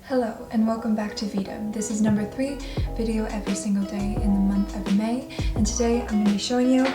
Hello and welcome back to VEDIM. This is number 3 video every single day in the month of May, and today I'm going to be showing you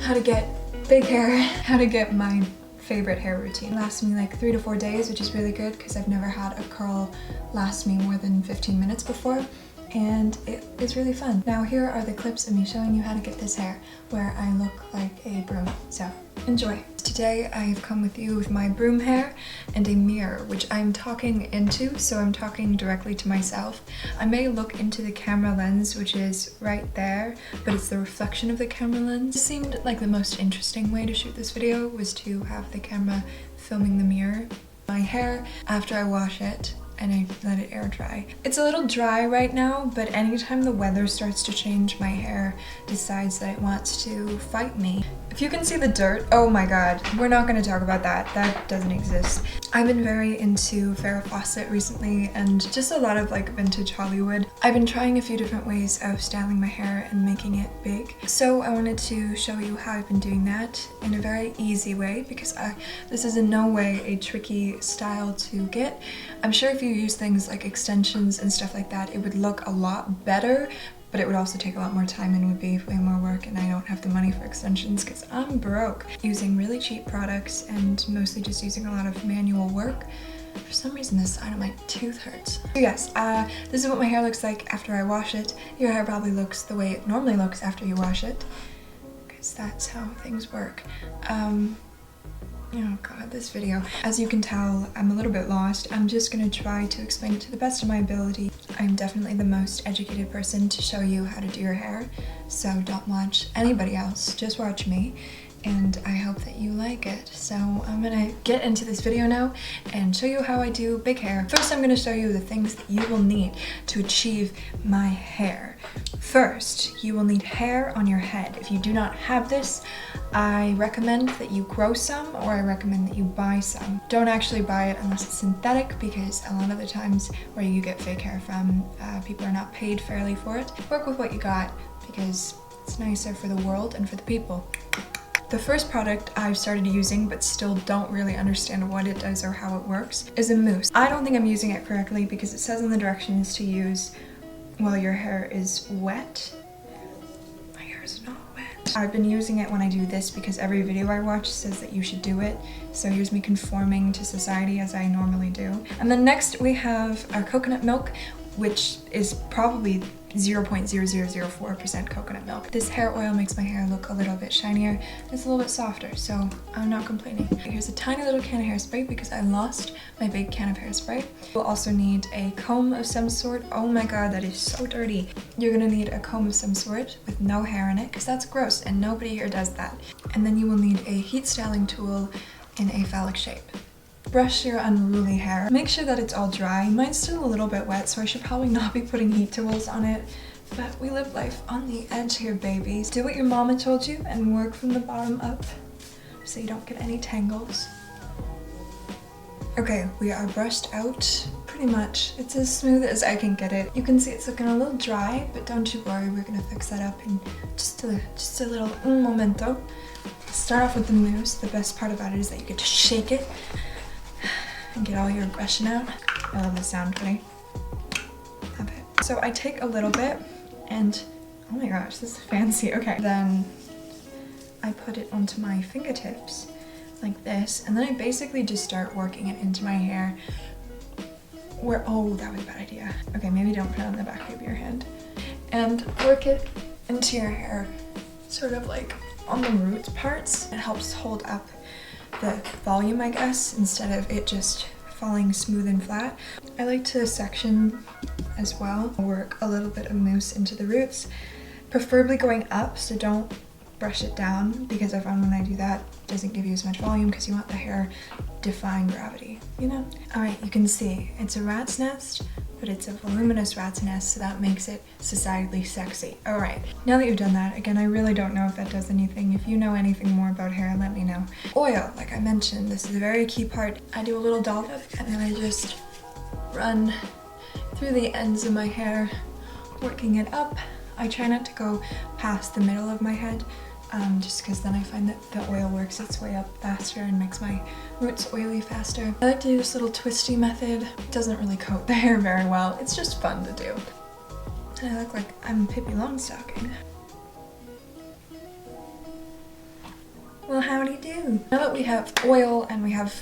how to get big hair, how to get my favorite hair routine. It lasts me like 3 to 4 days, which is really good because I've never had a curl last me more than 15 minutes before, and it is really fun. Now here are the clips of me showing you how to get this hair where I look like a broom, so enjoy. Today I have come with you with my broom hair and a mirror, which I'm talking into, so I'm talking directly to myself. I may look into the camera lens, which is right there, but it's the reflection of the camera lens. It seemed like the most interesting way to shoot this video was to have the camera filming the mirror. My hair, after I wash it, and I let it air dry. It's a little dry right now, but anytime the weather starts to change, my hair decides that it wants to fight me. If you can see the dirt, oh my god, we're not going to talk about that. That doesn't exist. I've been very into Farrah Fawcett recently and just a lot of like vintage Hollywood. I've been trying a few different ways of styling my hair and making it big. So I wanted to show you how I've been doing that in a very easy way because this is in no way a tricky style to get. I'm sure if you use things like extensions and stuff like that, it would look a lot better, but it would also take a lot more time and would be way more work, and I don't have the money for extensions because I'm broke. Using really cheap products and mostly just using a lot of manual work. For some reason this side of my tooth hurts. So yes, this is what my hair looks like after I wash it. Your hair probably looks the way it normally looks after you wash it, because that's how things work. Oh god, this video. As you can tell, I'm a little bit lost. I'm just gonna try to explain it to the best of my ability. I'm definitely the most educated person to show you how to do your hair, so don't watch anybody else, just watch me, and I hope that you like it. So I'm gonna get into this video now and show you how I do big hair. First, I'm gonna show you the things that you will need to achieve my hair. First, you will need hair on your head. If you do not have this, I recommend that you grow some, or I recommend that you buy some. Don't actually buy it unless it's synthetic, because a lot of the times where you get fake hair from, people are not paid fairly for it. Work with what you got, because it's nicer for the world and for the people. The first product I've started using, but still don't really understand what it does or how it works, is a mousse. I don't think I'm using it correctly because it says in the directions to use while your hair is wet. My hair is not wet. I've been using it when I do this because every video I watch says that you should do it. So here's me conforming to society as I normally do. And then next we have our coconut milk, which is probably 0.0004% coconut milk. This hair oil makes my hair look a little bit shinier. It's a little bit softer, so I'm not complaining. Here's a tiny little can of hairspray because I lost my big can of hairspray. You'll also need a comb of some sort. Oh my god, that is so dirty. You're gonna need a comb of some sort with no hair in it because that's gross and nobody here does that. And then you will need a heat styling tool in a phallic shape. Brush your unruly hair. Make sure that it's all dry. Mine's still a little bit wet, so I should probably not be putting heat tools on it, but we live life on the edge here, babies. Do what your mama told you and work from the bottom up so you don't get any tangles. Okay, we are brushed out pretty much. It's as smooth as I can get it. You can see it's looking a little dry, but don't you worry, we're gonna fix that up in just a little momento. Start off with the mousse. The best part about it is that you get to shake it and get all your aggression out. I love the sound, Tony. Love it. So I take a little bit and, oh my gosh, this is fancy. Okay, then I put it onto my fingertips like this, and then I basically just start working it into my hair. Oh, that was a bad idea. Okay, maybe don't put it on the back of your hand. And work it into your hair, sort of like on the roots parts. It helps hold up the volume, I guess, instead of it just falling smooth and flat. I like to section as well. Work a little bit of mousse into the roots, preferably going up, so don't brush it down, because I found when I do that, it doesn't give you as much volume because you want the hair defying gravity, you know? Alright, you can see it's a rat's nest, but it's a voluminous rat's nest, so that makes it societally sexy. Alright, now that you've done that, again, I really don't know if that does anything. If you know anything more about hair, let me know. Oil, like I mentioned, this is a very key part. I do a little dollop, and then I just run through the ends of my hair, working it up. I try not to go past the middle of my head. just because then I find that the oil works its way up faster and makes my roots oily faster. I like to do this little twisty method. It doesn't really coat the hair very well. It's just fun to do. And I look like I'm Pippi Longstocking. Well, howdy do. Now that we have oil and we have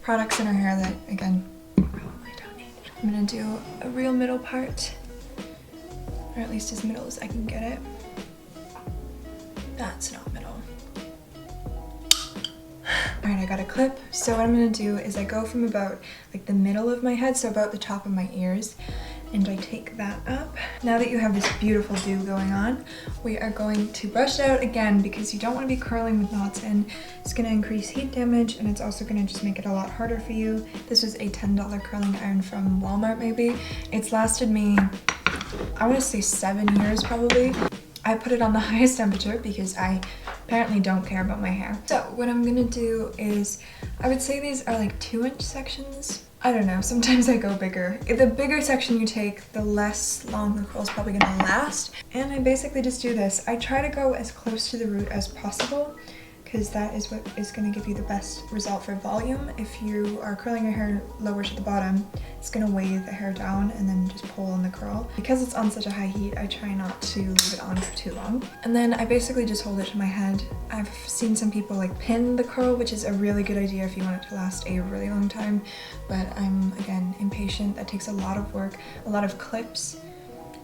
products in our hair that, again, probably don't need, I'm gonna do a real middle part, or at least as middle as I can get it. That's not middle. Alright, I got a clip. So what I'm gonna do is I go from about like the middle of my head, so about the top of my ears, and I take that up. Now that you have this beautiful do going on, we are going to brush it out again because you don't want to be curling with knots in. It's going to increase heat damage and it's also going to just make it a lot harder for you. This was a $10 curling iron from Walmart maybe. It's lasted me, I want to say 7 years probably. I put it on the highest temperature because I apparently don't care about my hair. So what I'm gonna do is, I would say these are like 2-inch sections. I don't know, sometimes I go bigger. The bigger section you take, the less long the curl is probably gonna last. And I basically just do this. I try to go as close to the root as possible because that is what is gonna give you the best result for volume. If you are curling your hair lower to the bottom, it's gonna weigh the hair down and then just pull on the curl. Because it's on such a high heat, I try not to leave it on for too long. And then I basically just hold it to my head. I've seen some people like pin the curl, which is a really good idea if you want it to last a really long time. But I'm, again, impatient. That takes a lot of work, a lot of clips.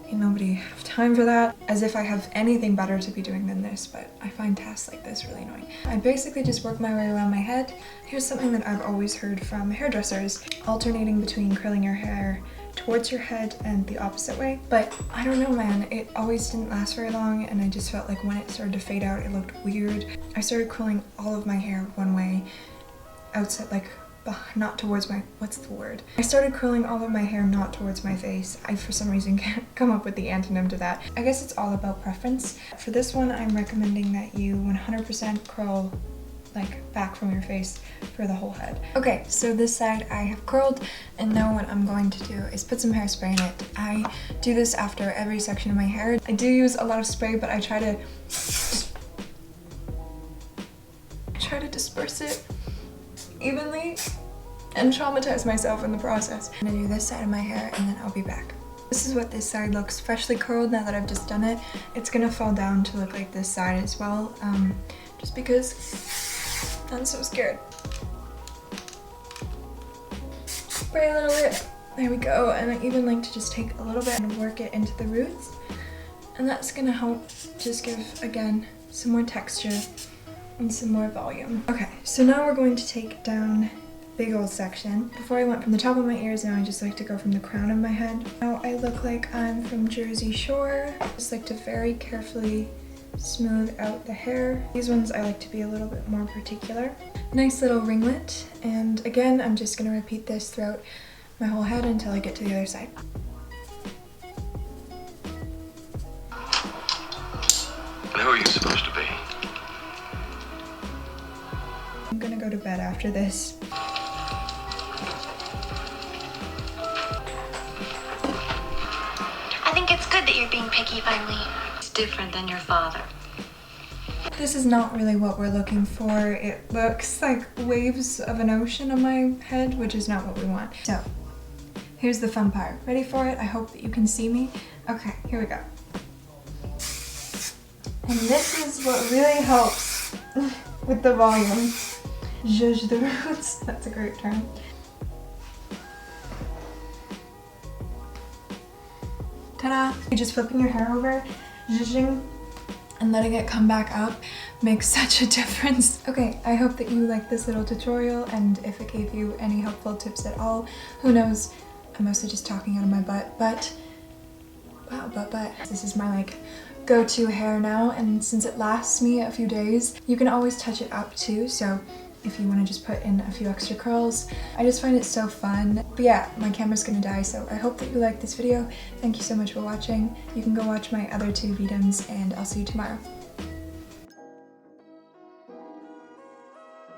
Ain't nobody have time for that. As if I have anything better to be doing than this, but I find tasks like this really annoying. I basically just work my way around my head. Here's something that I've always heard from hairdressers, alternating between curling your hair towards your head and the opposite way. But I don't know, man, it always didn't last very long and I just felt like when it started to fade out, it looked weird. I started curling all of my hair one way, outside, like, not towards my, what's the word? I started curling all of my hair not towards my face. I, for some reason, can't come up with the antonym to that. I guess it's all about preference. For this one, I'm recommending that you 100% curl like back from your face for the whole head. Okay, so this side I have curled, and now what I'm going to do is put some hairspray in it. I do this after every section of my hair. I do use a lot of spray, but I try to disperse it evenly and traumatize myself in the process. I'm gonna do this side of my hair and then I'll be back. This is what this side looks freshly curled now that I've just done it. It's gonna fall down to look like this side as well, just because I'm so scared. Spray a little bit. There we go. And I even like to just take a little bit and work it into the roots. And that's gonna help just give, again, some more texture and some more volume. Okay, so now we're going to take down big old section. Before I went from the top of my ears, now I just like to go from the crown of my head. Now I look like I'm from Jersey Shore. Just like to very carefully smooth out the hair. These ones I like to be a little bit more particular. Nice little ringlet, and again I'm just gonna repeat this throughout my whole head until I get to the other side. And who are you supposed to be? I'm gonna go to bed after this. I think it's good that you're being picky finally. It's different than your father. This is not really what we're looking for. It looks like waves of an ocean on my head, which is not what we want. So, here's the fun part. Ready for it? I hope that you can see me. Okay, here we go. And this is what really helps with the volume. Zhuzh the roots. That's a great term. Ta-da! You're just flipping your hair over, zhuzhing, and letting it come back up makes such a difference. Okay, I hope that you liked this little tutorial, and if it gave you any helpful tips at all, who knows, I'm mostly just talking out of my butt, but wow, but this is my like go-to hair now, and since it lasts me a few days, you can always touch it up too, so if you want to just put in a few extra curls. I just find it so fun. But yeah, my camera's gonna die, so I hope that you liked this video. Thank you so much for watching. You can go watch my other two VEDIMs, and I'll see you tomorrow.